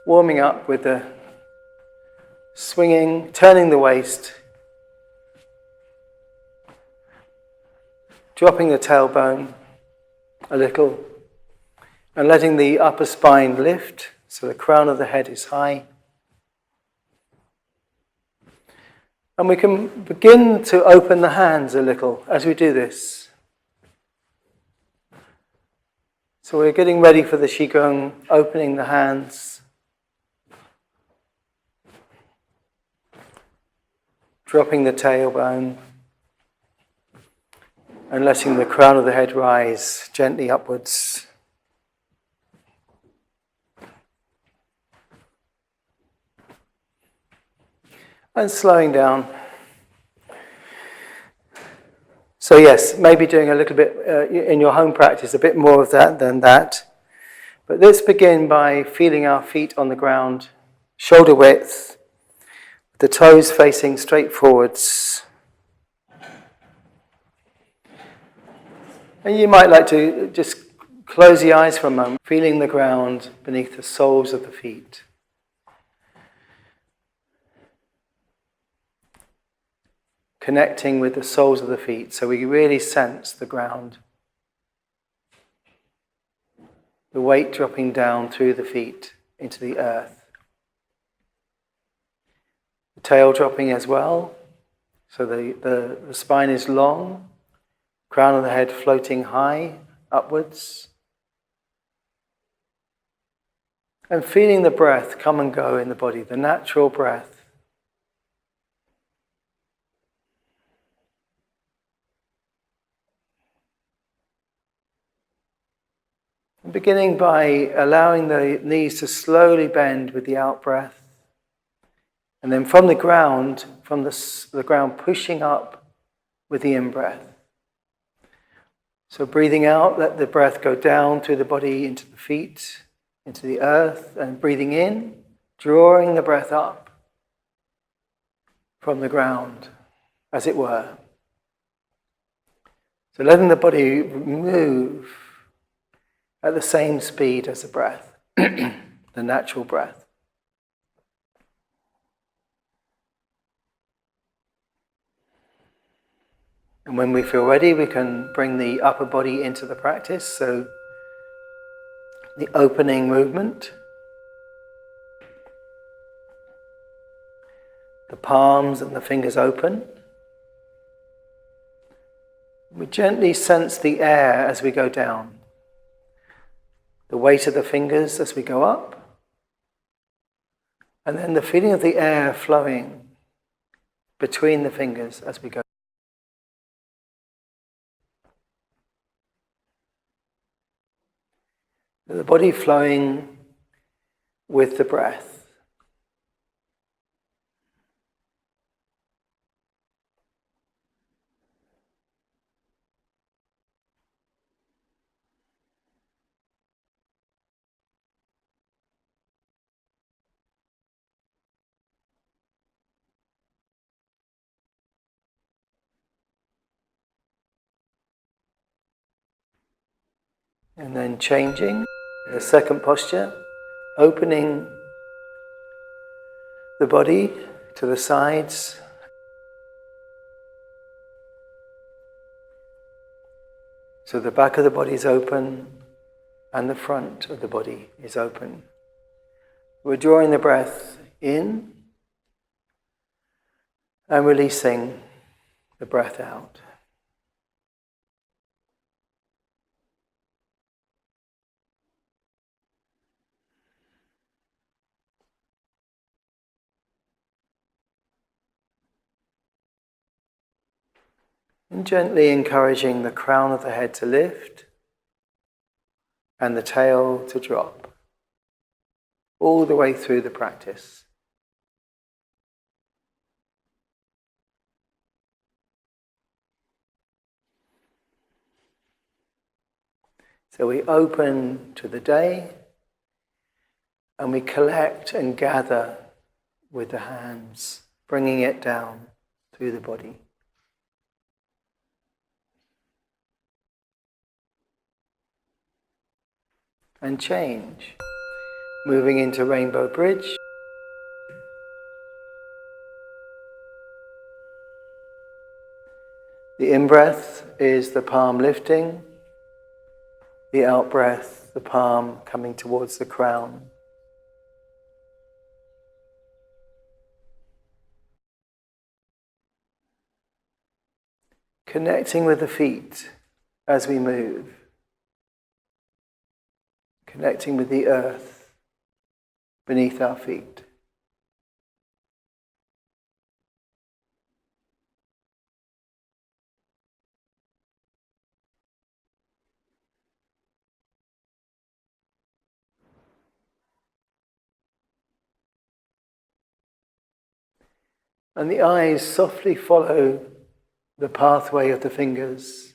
warming up with the swinging, turning the waist, dropping the tailbone a little, and letting the upper spine lift so the crown of the head is high. And we can begin to open the hands a little as we do this. So we're getting ready for the Qigong, opening the hands, dropping the tailbone, and letting the crown of the head rise gently upwards. And slowing down. So yes, maybe doing a little bit in your home practice, a bit more of that than that. But let's begin by feeling our feet on the ground, shoulder width, the toes facing straight forwards. And you might like to just close the eyes for a moment, feeling the ground beneath the soles of the feet. Connecting with the soles of the feet, so we really sense the ground. The weight dropping down through the feet into the earth. The tail dropping as well, so the spine is long, crown of the head floating high, upwards. And feeling the breath come and go in the body, the natural breath. Beginning by allowing the knees to slowly bend with the out-breath. And then from the ground pushing up with the in-breath. So breathing out, let the breath go down through the body into the feet, into the earth. And breathing in, drawing the breath up from the ground, as it were. So letting the body move at the same speed as the breath, the natural breath. And when we feel ready, we can bring the upper body into the practice. So the opening movement, the palms and the fingers open. We gently sense the air as we go down. The weight of the fingers as we go up, and then the feeling of the air flowing between the fingers as we go. The body flowing with the breath. And then changing the second posture, opening the body to the sides. So the back of the body is open and the front of the body is open. We're drawing the breath in and releasing the breath out. And gently encouraging the crown of the head to lift and the tail to drop all the way through the practice. So we open to the day and we collect and gather with the hands, bringing it down through the body. And change. moving into Rainbow Bridge. The in-breath is the palm lifting, the out-breath, the palm coming towards the crown. Connecting with the feet as we move. Connecting with the earth beneath our feet. And the eyes softly follow the pathway of the fingers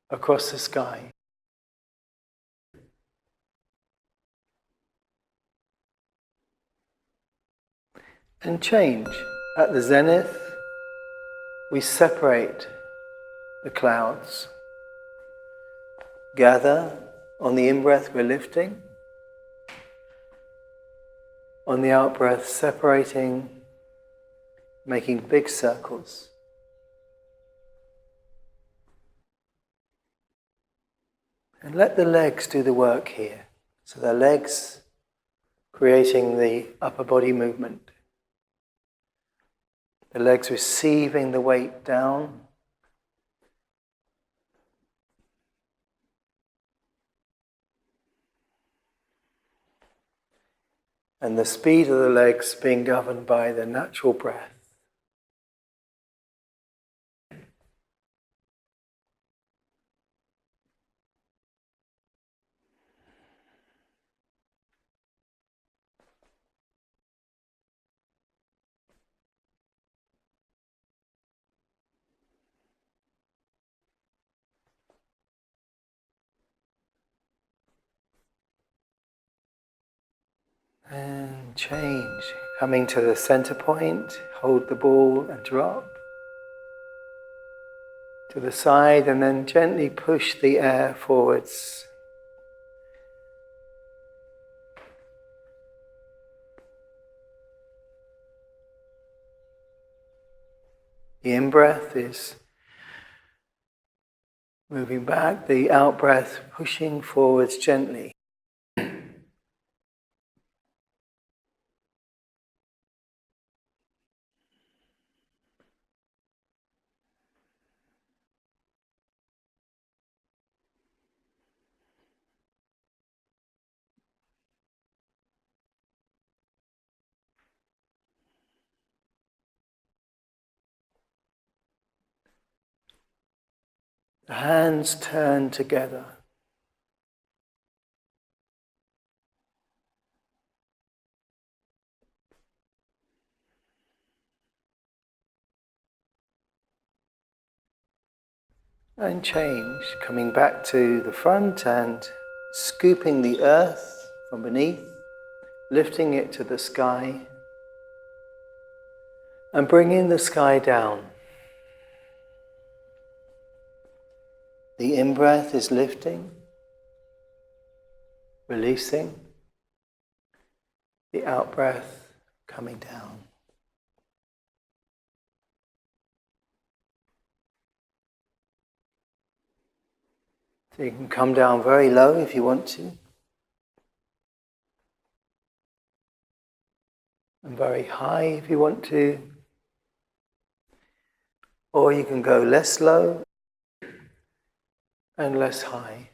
across the sky. And change. At the zenith, we separate the clouds. Gather. On the in-breath, we're lifting. On the out-breath, separating, making big circles. And let the legs do the work here. So the legs creating the upper body movement. The legs receiving the weight down. And the speed of the legs being governed by the natural breath. And change. Coming to the center point, hold the ball and drop. To the side and then gently push the air forwards. The in-breath is moving back, the out-breath pushing forwards gently. The hands turn together. And change, coming back to the front and scooping the earth from beneath, lifting it to the sky, and bringing the sky down. The in-breath is lifting, releasing, the out-breath coming down. So you can come down very low if you want to, and very high if you want to, or you can go less low and less high.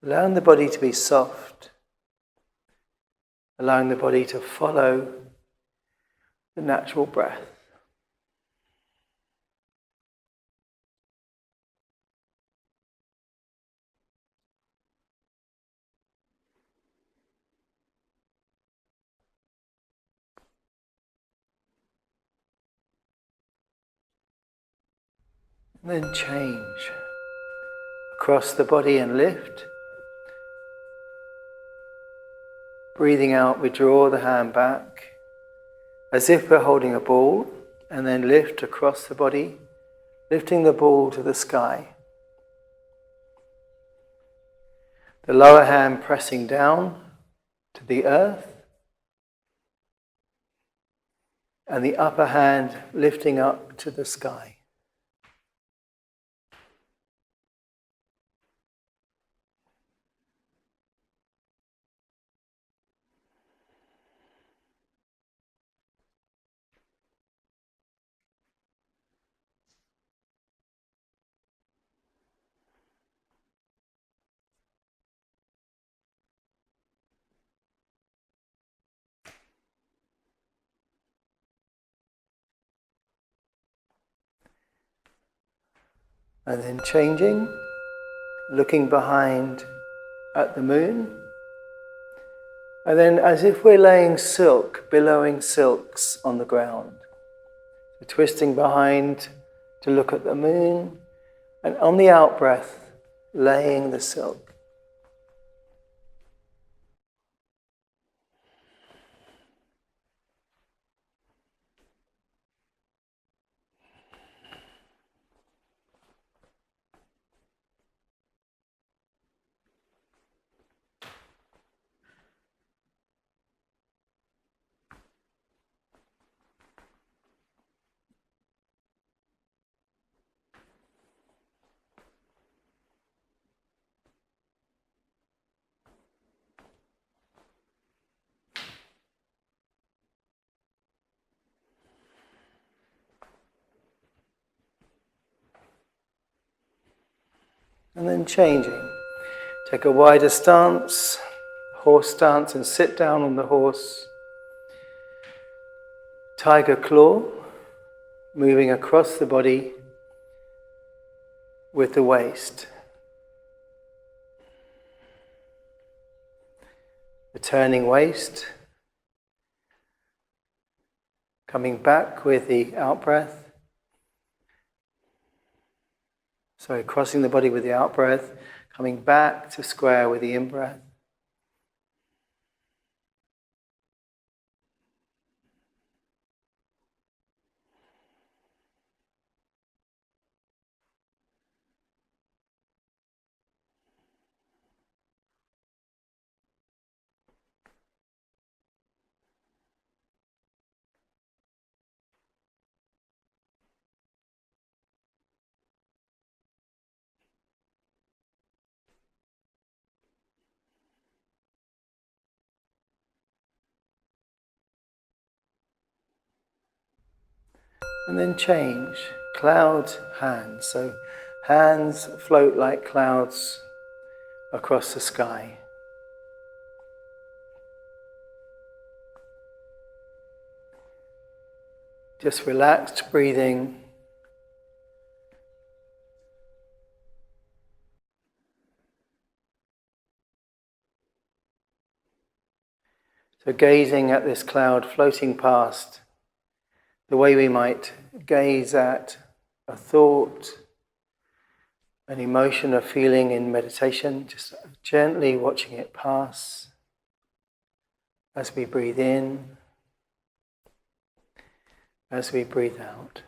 Allowing the body to be soft, allowing the body to follow the natural breath. And then change across the body and lift. Breathing out, we draw the hand back as if we're holding a ball, and then lift across the body, lifting the ball to the sky. The lower hand pressing down to the earth, and the upper hand lifting up to the sky. And then changing, looking behind at the moon. And then as if we're laying silk, billowing silks on the ground. So twisting behind to look at the moon, and on the out-breath, laying the silk. And then changing. Take a wider stance, horse stance, and sit down on the horse. Tiger claw, moving across the body with the waist. The turning waist, coming back with the out-breath. So crossing the body with the out-breath, coming back to square with the in-breath. And then change, cloud hands. So hands float like clouds across the sky. Just relaxed breathing. So gazing at this cloud floating past, the way we might gaze at a thought, an emotion, a feeling in meditation, just gently watching it pass as we breathe in, as we breathe out.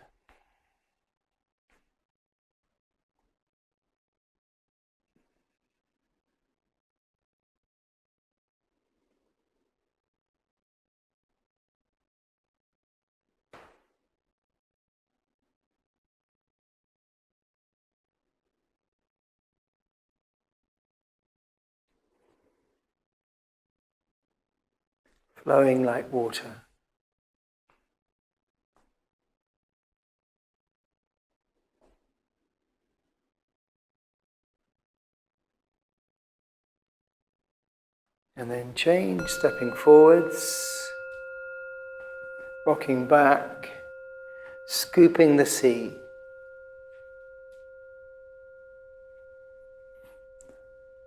Flowing like water. And then change, stepping forwards, rocking back, scooping the sea.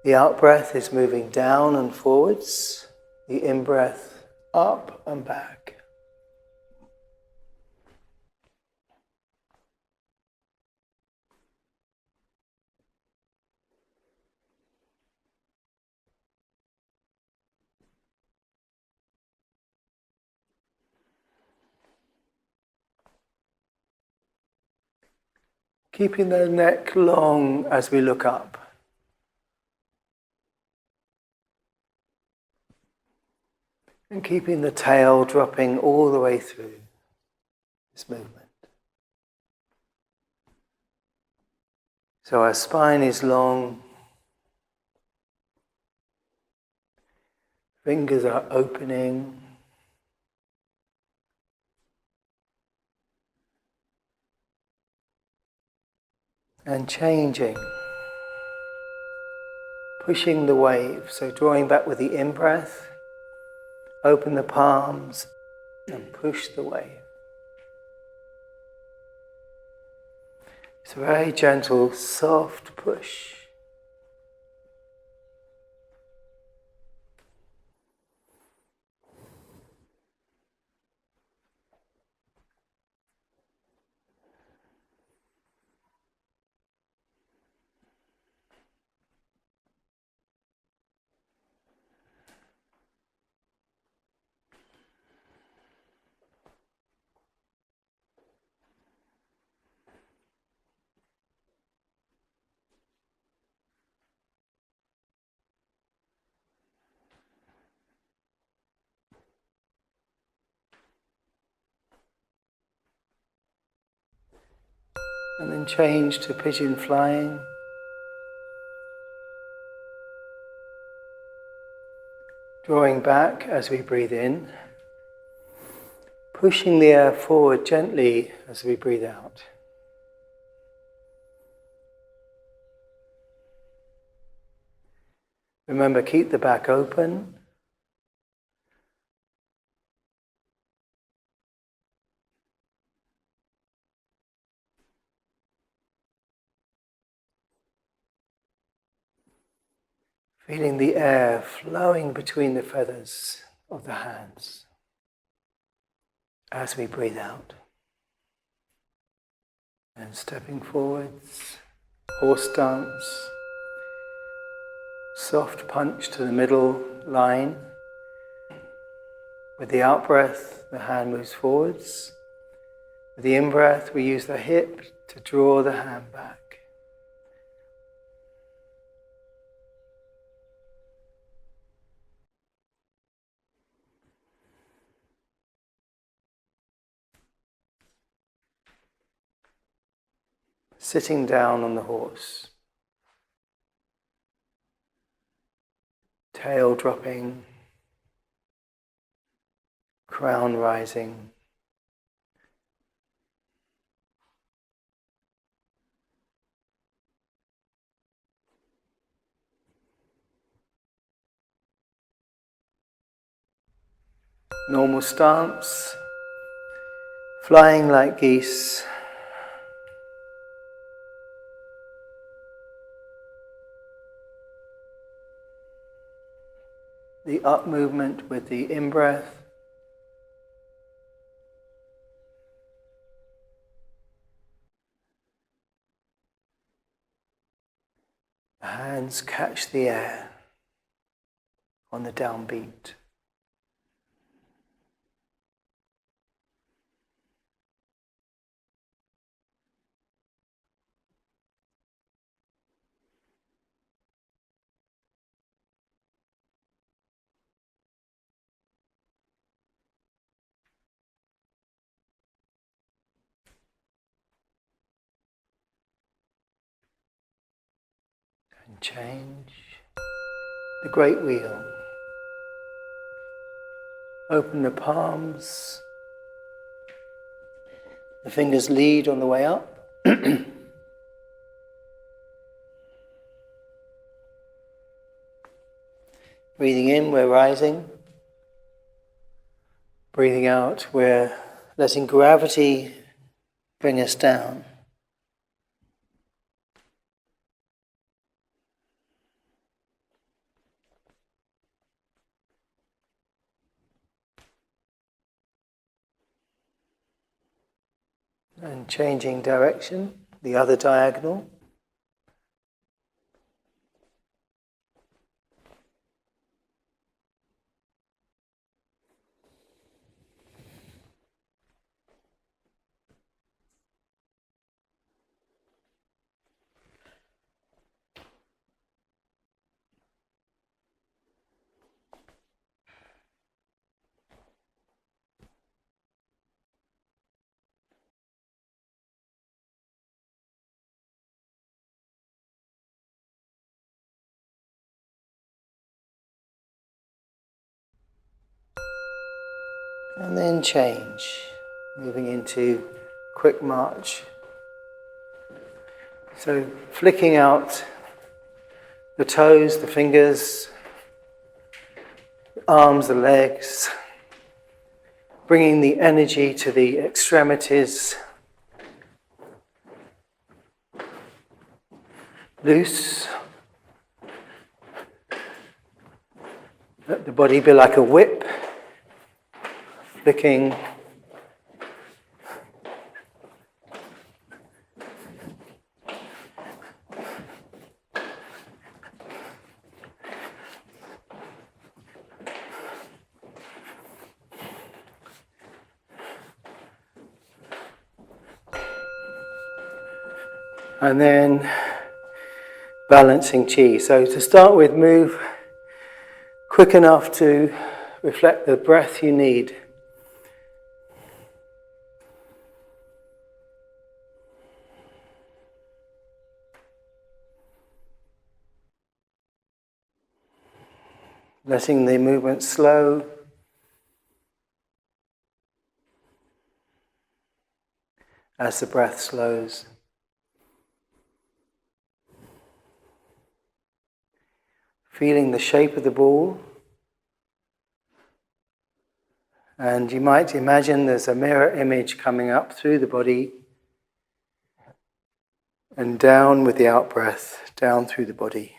The out-breath is moving down and forwards, the in-breath up and back. Keeping the neck long as we look up. And keeping the tail dropping all the way through this movement. So our spine is long, fingers are opening, and changing, pushing the wave, so drawing back with the in-breath, open the palms and push the wave. It's a very gentle, soft push. And then change to pigeon flying. Drawing back as we breathe in. Pushing the air forward gently as we breathe out. Remember, keep the back open. Feeling the air flowing between the feathers of the hands as we breathe out. And stepping forwards, horse stance, soft punch to the middle line. With the out-breath, the hand moves forwards. With the in-breath, we use the hip to draw the hand back. Sitting down on the horse. Tail dropping. Crown rising. Normal stance. Flying like geese. The up movement with the in-breath. The hands catch the air on the downbeat. And change. The great wheel. Open the palms. The fingers lead on the way up. Breathing in, we're rising. Breathing out, we're letting gravity bring us down. And changing direction, the other diagonal. And then change, moving into quick march. So flicking out the toes, the fingers, the arms, the legs, bringing the energy to the extremities. Loose. Let the body be like a whip, flicking. And then balancing chi. So to start with, move quick enough to reflect the breath you need. Letting the movement slow. As the breath slows. Feeling the shape of the ball. And you might imagine there's a mirror image coming up through the body and down with the out-breath, down through the body.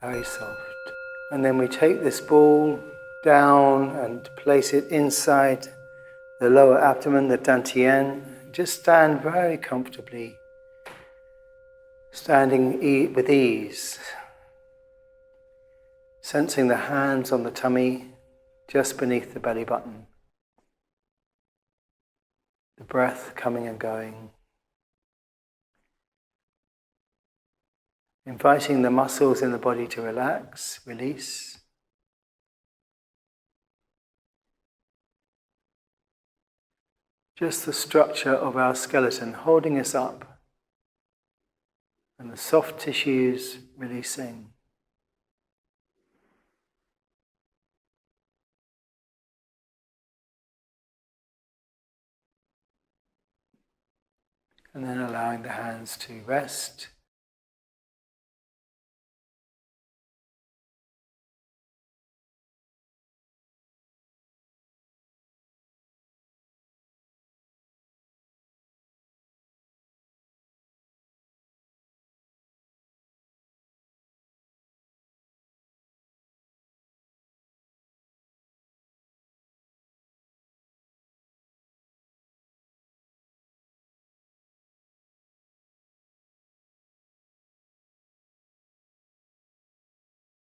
Very soft. And then we take this ball down and place it inside the lower abdomen, the dantian. Just stand very comfortably, standing with ease, sensing the hands on the tummy just beneath the belly button. The breath coming and going. Inviting the muscles in the body to relax, release. Just the structure of our skeleton holding us up, and the soft tissues releasing. And then allowing the hands to rest.